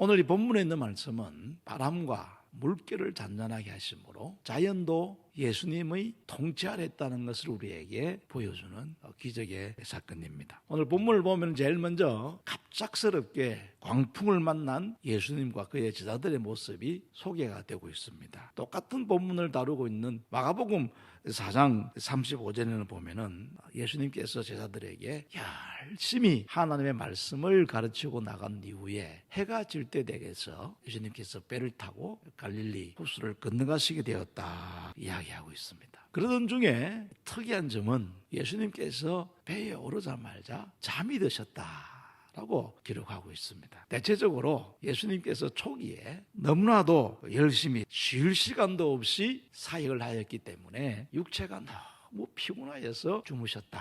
오늘 이 본문에 있는 말씀은 바람과 물결을 잔잔하게 하심으로 자연도 예수님의 통치 아래 있다는 것을 우리에게 보여주는 기적의 사건입니다. 오늘 본문을 보면 제일 먼저 갑작스럽게 광풍을 만난 예수님과 그의 제자들의 모습이 소개가 되고 있습니다. 똑같은 본문을 다루고 있는 마가복음 4장 35절에는 보면은 예수님께서 제자들에게 열심히 하나님의 말씀을 가르치고 나간 이후에 해가 질 때 되게서 예수님께서 배를 타고 갈릴리 호수를 건너가시게 되었다 이야기하고 있습니다. 그러던 중에 특이한 점은 예수님께서 배에 오르자마자 잠이 드셨다 라고 기록하고 있습니다. 대체적으로 예수님께서 초기에 너무나도 열심히 쉴 시간도 없이 사역을 하였기 때문에 육체가 너무 피곤하여서 주무셨다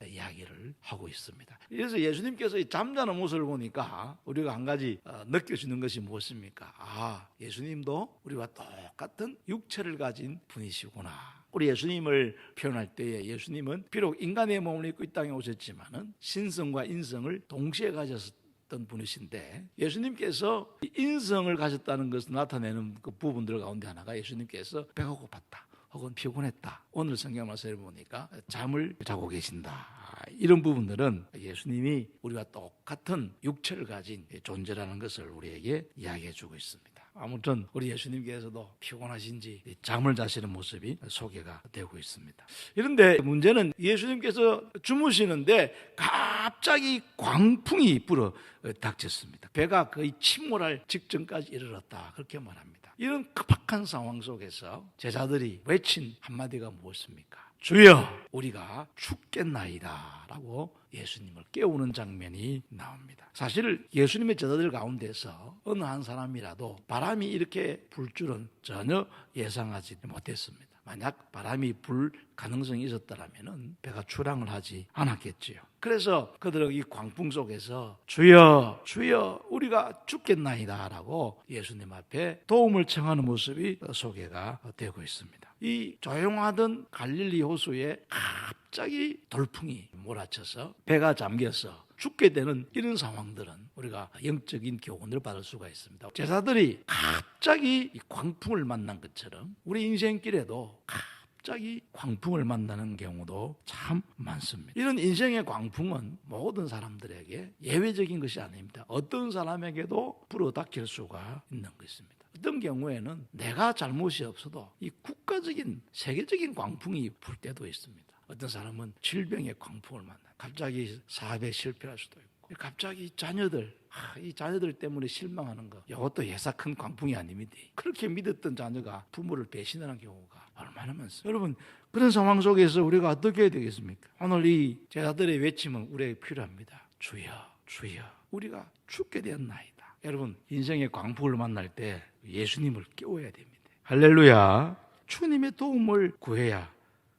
이야기를 하고 있습니다. 그래서 예수님께서 이 잠자는 모습을 보니까 우리가 한 가지 느껴지는 것이 무엇입니까? 예수님도 우리와 똑같은 육체를 가진 분이시구나. 우리 예수님을 표현할 때에 예수님은 비록 인간의 몸을 입고 이 땅에 오셨지만은 신성과 인성을 동시에 가졌던 분이신데, 예수님께서 인성을 가졌다는 것을 나타내는 그 부분들 가운데 하나가 예수님께서 배가 고팠다 혹은 피곤했다. 오늘 성경 말씀을 보니까 잠을 자고 계신다. 이런 부분들은 예수님이 우리와 똑같은 육체를 가진 존재라는 것을 우리에게 이야기해 주고 있습니다. 아무튼 우리 예수님께서도 피곤하신지 잠을 자시는 모습이 소개가 되고 있습니다. 그런데 문제는 예수님께서 주무시는데 갑자기 광풍이 불어 닥쳤습니다. 배가 거의 침몰할 직전까지 이르렀다 그렇게 말합니다. 이런 급박한 상황 속에서 제자들이 외친 한마디가 무엇입니까? 주여 우리가 죽겠나이다 라고 예수님을 깨우는 장면이 나옵니다. 사실 예수님의 제자들 가운데서 어느 한 사람이라도 바람이 이렇게 불 줄은 전혀 예상하지 못했습니다. 만약 바람이 불 가능성이 있었다면 배가 출항을 하지 않았겠지요. 그래서 그들은 이 광풍 속에서 주여 주여 우리가 죽겠나이다 라고 예수님 앞에 도움을 청하는 모습이 소개가 되고 있습니다. 이 조용하던 갈릴리 호수에 갑자기 돌풍이 몰아쳐서 배가 잠겨서 죽게 되는 이런 상황들은 우리가 영적인 교훈을 받을 수가 있습니다. 제자들이 갑자기 이 광풍을 만난 것처럼 우리 인생길에도 갑자기 광풍을 만나는 경우도 참 많습니다. 이런 인생의 광풍은 모든 사람들에게 예외적인 것이 아닙니다. 어떤 사람에게도 불어닥칠 수가 있는 것입니다. 어떤 경우에는 내가 잘못이 없어도 이 국가적인 세계적인 광풍이 불 때도 있습니다. 어떤 사람은 질병의 광풍을 만나 갑자기 사업에 실패할 수도 있고, 갑자기 이 자녀들 때문에 실망하는 거, 이것도 예사 큰 광풍이 아닙니다. 그렇게 믿었던 자녀가 부모를 배신하는 경우가 얼마나 많습니까? 여러분, 그런 상황 속에서 우리가 어떻게 해야 되겠습니까? 오늘 이 제자들의 외침은 우리에게 필요합니다. 주여 주여 우리가 죽게 되었나이다. 여러분, 인생의 광풍을 만날 때 예수님을 깨워야 됩니다. 할렐루야. 주님의 도움을 구해야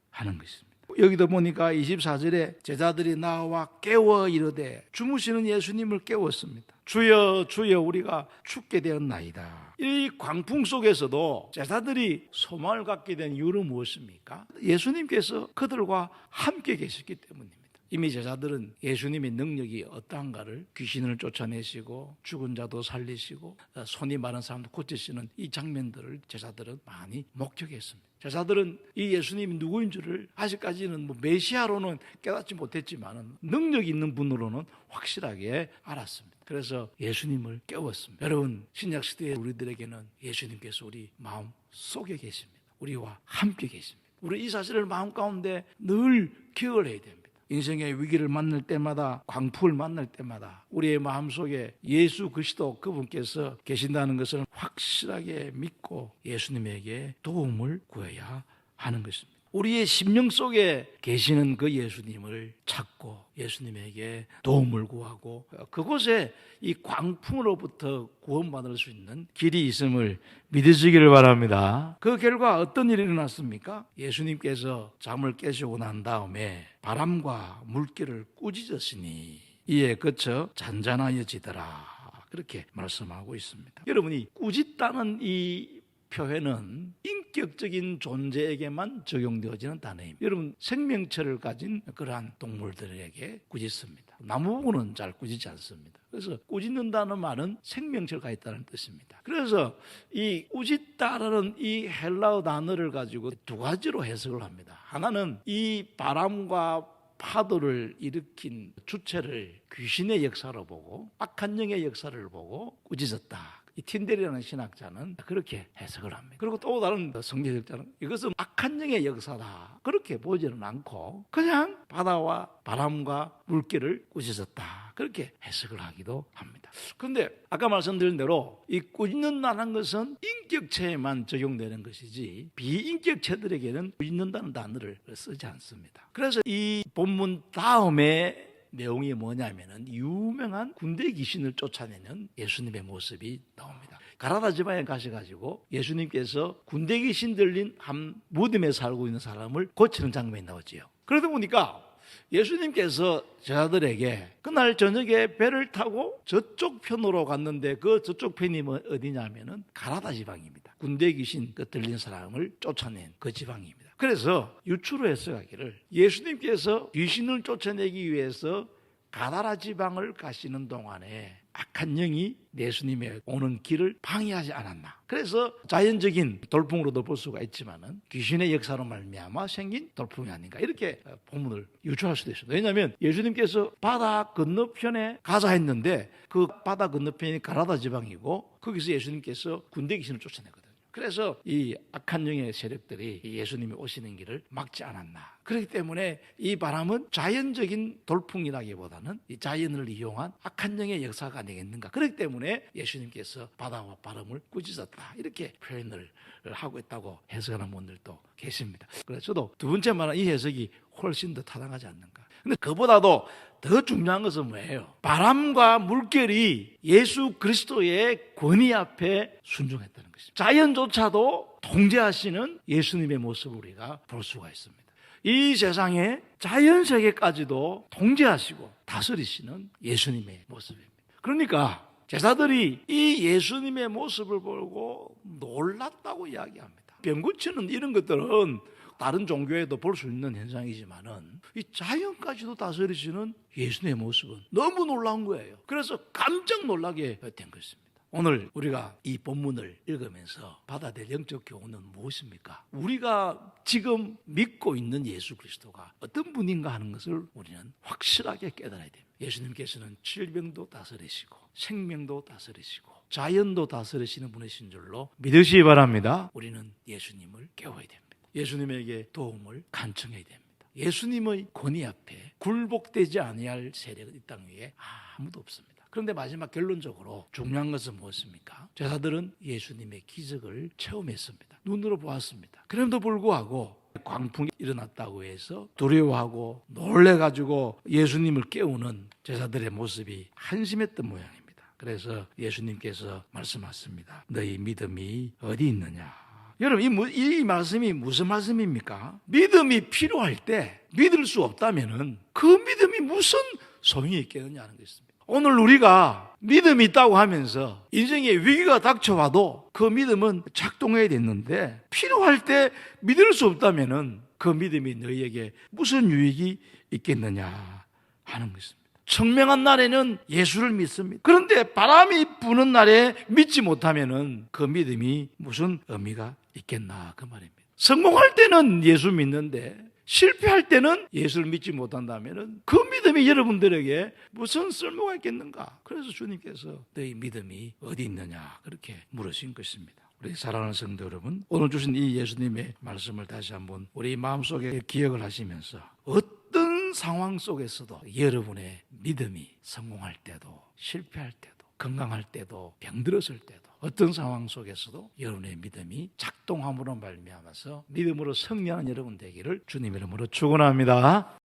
하는 것입니다. 여기도 보니까 24절에 제자들이 나와 깨워 이르되, 주무시는 예수님을 깨웠습니다. 주여 주여 우리가 죽게 되었나이다. 이 광풍 속에서도 제자들이 소망을 갖게 된 이유는 무엇입니까? 예수님께서 그들과 함께 계셨기 때문입니다. 이미 제자들은 예수님의 능력이 어떠한가를, 귀신을 쫓아내시고 죽은 자도 살리시고 손이 마른 사람도 고치시는 이 장면들을 제자들은 많이 목격했습니다. 제자들은 이 예수님이 누구인 줄을 아직까지는 메시아로는 깨닫지 못했지만 능력 있는 분으로는 확실하게 알았습니다. 그래서 예수님을 깨웠습니다. 여러분, 신약시대의 우리들에게는 예수님께서 우리 마음 속에 계십니다. 우리와 함께 계십니다. 우리 이 사실을 마음 가운데 늘 기억을 해야 됩니다. 인생의 위기를 만날 때마다, 광풍을 만날 때마다 우리의 마음속에 예수 그리스도 그분께서 계신다는 것을 확실하게 믿고 예수님에게 도움을 구해야 하는 것입니다. 우리의 심령 속에 계시는 그 예수님을 찾고 예수님에게 도움을 구하고 그곳에 이 광풍으로부터 구원받을 수 있는 길이 있음을 믿으시기를 바랍니다. 그 결과 어떤 일이 일어났습니까? 예수님께서 잠을 깨시고 난 다음에 바람과 물결을 꾸짖으시니 이에 그쳐 잔잔하여지더라. 그렇게 말씀하고 있습니다. 여러분이 꾸짖다는 이 표현은 인격적인 존재에게만 적용되어지는 단어입니다. 여러분, 생명체를 가진 그러한 동물들에게 꾸짖습니다. 나무부는 잘 꾸짖지 않습니다. 그래서 꾸짖는다는 말은 생명체가 있다는 뜻입니다. 그래서 이 꾸짖다라는 이 헬라어 단어를 가지고 두 가지로 해석을 합니다. 하나는 이 바람과 파도를 일으킨 주체를 귀신의 역사로 보고 악한 영의 역사를 보고 꾸짖었다. 이 틴델이라는 신학자는 그렇게 해석을 합니다. 그리고 또 다른 성경학자는 이것은 악한 영의 역사다, 그렇게 보지는 않고 그냥 바다와 바람과 물결을 꾸짖었다, 그렇게 해석을 하기도 합니다. 그런데 아까 말씀드린 대로 이 꾸짖는다는 것은 인격체에만 적용되는 것이지 비인격체들에게는 꾸짖는다는 단어를 쓰지 않습니다. 그래서 이 본문 다음에 내용이 뭐냐면은 유명한 군대 귀신을 쫓아내는 예수님의 모습이 나옵니다. 가라다 지방에 가셔가지고 예수님께서 군대 귀신 들린 한 무덤에 살고 있는 사람을 고치는 장면이 나오지요. 그러다 보니까 예수님께서 제자들에게 그날 저녁에 배를 타고 저쪽 편으로 갔는데 그 저쪽 편이 어디냐면은 가라다 지방입니다. 군대 귀신 들린 사람을 쫓아낸 그 지방입니다. 그래서 유추로 해석하기를 예수님께서 귀신을 쫓아내기 위해서 가다라 지방을 가시는 동안에 악한 영이 예수님의 오는 길을 방해하지 않았나. 그래서 자연적인 돌풍으로도 볼 수가 있지만은 귀신의 역사로 말미암아 생긴 돌풍이 아닌가, 이렇게 본문을 유추할 수도 있습니다. 왜냐하면 예수님께서 바다 건너편에 가자 했는데 그 바다 건너편이 가라다 지방이고 거기서 예수님께서 군대 귀신을 쫓아내거든요. 그래서 이 악한 영의 세력들이 예수님이 오시는 길을 막지 않았나. 그렇기 때문에 이 바람은 자연적인 돌풍이라기보다는 이 자연을 이용한 악한 영의 역사가 아니겠는가. 그렇기 때문에 예수님께서 바다와 바람을 꾸짖었다, 이렇게 표현을 하고 있다고 해석하는 분들도 계십니다. 그래서 저도 두 번째 말은 이 해석이 훨씬 더 타당하지 않는가. 근데 그보다도 더 중요한 것은 뭐예요? 바람과 물결이 예수 그리스도의 권위 앞에 순종했다는 것입니다. 자연조차도 통제하시는 예수님의 모습을 우리가 볼 수가 있습니다. 이 세상에 자연세계까지도 통제하시고 다스리시는 예수님의 모습입니다. 그러니까 제자들이 이 예수님의 모습을 보고 놀랐다고 이야기합니다. 병고치는 이런 것들은 다른 종교에도 볼 수 있는 현상이지만은 이 자연까지도 다스리시는 예수님의 모습은 너무 놀라운 거예요. 그래서 깜짝 놀라게 된 것입니다. 오늘 우리가 이 본문을 읽으면서 받아야 될 영적 교훈은 무엇입니까? 우리가 지금 믿고 있는 예수 그리스도가 어떤 분인가 하는 것을 우리는 확실하게 깨달아야 됩니다. 예수님께서는 질병도 다스리시고 생명도 다스리시고 자연도 다스리시는 분이신 줄로 믿으시기 바랍니다. 우리는 예수님을 깨워야 됩니다. 예수님에게 도움을 간청해야 됩니다. 예수님의 권위 앞에 굴복되지 아니할 세력은 이 땅 위에 아무도 없습니다. 그런데 마지막 결론적으로 중요한 것은 무엇입니까? 제자들은 예수님의 기적을 체험했습니다. 눈으로 보았습니다. 그럼에도 불구하고 광풍이 일어났다고 해서 두려워하고 놀래가지고 예수님을 깨우는 제자들의 모습이 한심했던 모양입니다. 그래서 예수님께서 말씀하십니다. 너희 믿음이 어디 있느냐? 여러분, 이 말씀이 무슨 말씀입니까? 믿음이 필요할 때 믿을 수 없다면 그 믿음이 무슨 소용이 있겠느냐는 것입니다. 오늘 우리가 믿음이 있다고 하면서 인생에 위기가 닥쳐와도 그 믿음은 작동해야 됐는데 필요할 때 믿을 수 없다면 그 믿음이 너희에게 무슨 유익이 있겠느냐 하는 것입니다. 청명한 날에는 예수를 믿습니다. 그런데 바람이 부는 날에 믿지 못하면 그 믿음이 무슨 의미가 있겠나, 그 말입니다. 성공할 때는 예수 믿는데 실패할 때는 예수를 믿지 못한다면 그 믿음이 여러분들에게 무슨 쓸모가 있겠는가. 그래서 주님께서 너희 믿음이 어디 있느냐 그렇게 물으신 것입니다. 우리 사랑하는 성도 여러분, 오늘 주신 이 예수님의 말씀을 다시 한번 우리 마음속에 기억을 하시면서 어떤 상황 속에서도 여러분의 믿음이 성공할 때도 실패할 때도 건강할 때도 병들었을 때도 어떤 상황 속에서도 여러분의 믿음이 작동함으로 말미암아서 믿음으로 승리하는 여러분 되기를 주님 이름으로 축원합니다.